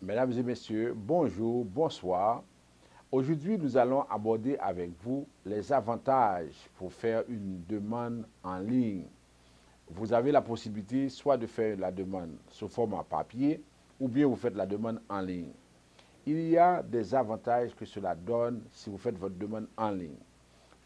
Mesdames et messieurs, bonjour, bonsoir. Aujourd'hui, nous allons aborder avec vous les avantages pour faire une demande en ligne. Vous avez la possibilité soit de faire la demande sous format papier ou bien vous faites la demande en ligne. Il y a des avantages que cela donne si vous faites votre demande en ligne.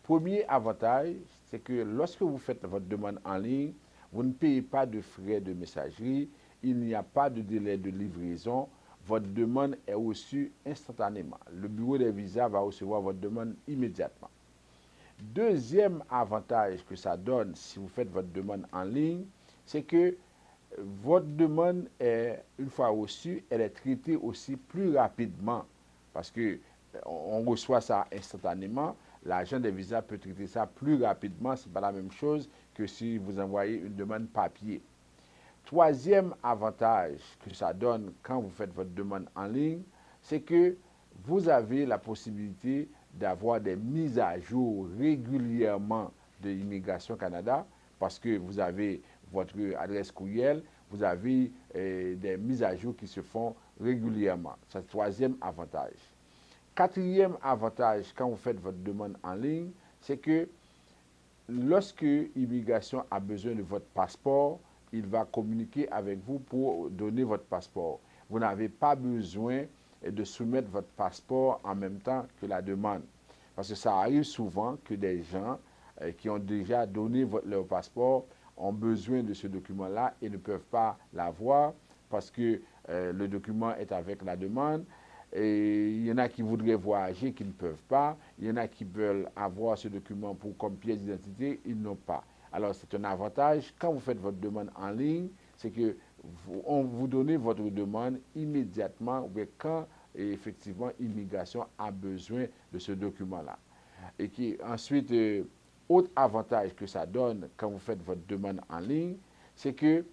Premier avantage, c'est que lorsque vous faites votre demande en ligne, vous ne payez pas de frais de messagerie, il n'y a pas de délai de livraison, votre demande est reçue instantanément. Le bureau des visas va recevoir votre demande immédiatement. Deuxième avantage que ça donne si vous faites votre demande en ligne, c'est que votre demande est, une fois reçue, elle est traitée aussi plus rapidement parce que on reçoit ça instantanément. L'agent des visas peut traiter ça plus rapidement. Ce n'est pas la même chose que si vous envoyez une demande papier. Troisième avantage que ça donne quand vous faites votre demande en ligne, c'est que vous avez la possibilité d'avoir des mises à jour régulièrement de Immigration Canada parce que vous avez votre adresse courriel, vous avez des mises à jour qui se font régulièrement. C'est le troisième avantage. Quatrième avantage quand vous faites votre demande en ligne, c'est que lorsque l'immigration a besoin de votre passeport, il va communiquer avec vous pour donner votre passeport. Vous n'avez pas besoin de soumettre votre passeport en même temps que la demande. Parce que ça arrive souvent que des gens qui ont déjà donné leur passeport ont besoin de ce document-là et ne peuvent pas l'avoir parce que le document est avec la demande. Et il y en a qui voudraient voyager, qui ne peuvent pas. Il y en a qui veulent avoir ce document pour, comme pièce d'identité, ils n'ont pas. Alors, c'est un avantage. Quand vous faites votre demande en ligne, c'est que on vous donne votre demande immédiatement ou bien quand effectivement l'immigration a besoin de ce document-là. Et qui ensuite, autre avantage que ça donne quand vous faites votre demande en ligne, c'est que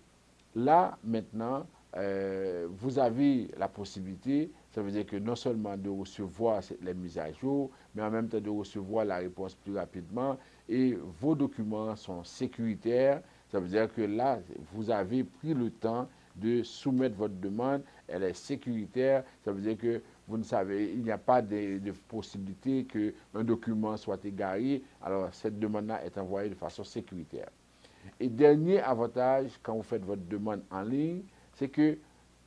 là, maintenant, vous avez la possibilité, ça veut dire que non seulement de recevoir les mises à jour, mais en même temps de recevoir la réponse plus rapidement et vos documents sont sécuritaires. Ça veut dire que là, vous avez pris le temps de soumettre votre demande, elle est sécuritaire. Ça veut dire que vous ne savez, il n'y a pas de possibilité qu'un document soit égaré. Alors, cette demande-là est envoyée de façon sécuritaire. Et dernier avantage, quand vous faites votre demande en ligne, c'est que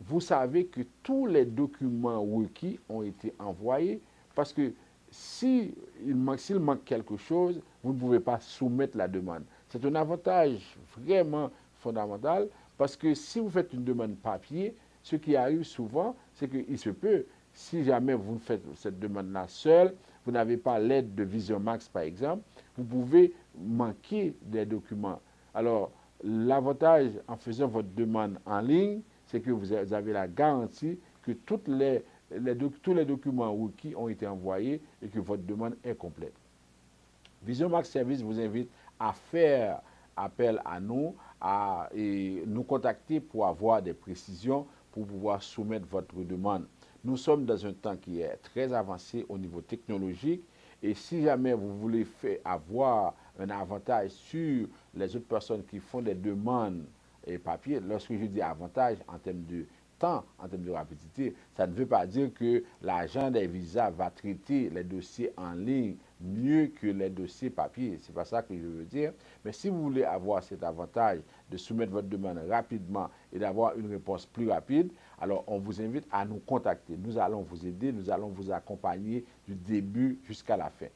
vous savez que tous les documents requis ont été envoyés parce que s'il manque quelque chose, vous ne pouvez pas soumettre la demande. C'est un avantage vraiment fondamental parce que si vous faites une demande papier, ce qui arrive souvent, c'est qu'il se peut, si jamais vous faites cette demande-là seul, vous n'avez pas l'aide de Vision Max par exemple, vous pouvez manquer des documents. Alors, l'avantage en faisant votre demande en ligne, c'est que vous avez la garantie que tous les documents requis ont été envoyés et que votre demande est complète. Vision Max Service vous invite à faire appel à nous, et nous contacter pour avoir des précisions pour pouvoir soumettre votre demande. Nous sommes dans un temps qui est très avancé au niveau technologique et si jamais vous voulez avoir un avantage sur les autres personnes qui font des demandes et papier, lorsque je dis avantage en termes de temps, en termes de rapidité, ça ne veut pas dire que l'agent des visas va traiter les dossiers en ligne mieux que les dossiers papier. Ce n'est pas ça que je veux dire. Mais si vous voulez avoir cet avantage de soumettre votre demande rapidement et d'avoir une réponse plus rapide, alors on vous invite à nous contacter. Nous allons vous aider, nous allons vous accompagner du début jusqu'à la fin.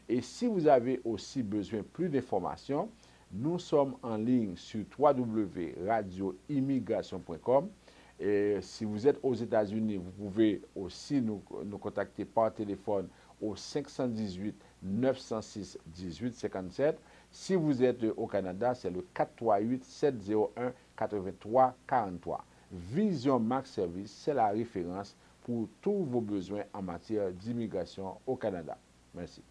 Et si vous avez aussi besoin de plus d'informations, nous sommes en ligne sur www.radioimmigration.com. Et si vous êtes aux États-Unis, vous pouvez aussi nous contacter par téléphone au 518 906 18 57. Si vous êtes au Canada, c'est le 438 701 83 43. Vision Max Service, c'est la référence pour tous vos besoins en matière d'immigration au Canada. Merci.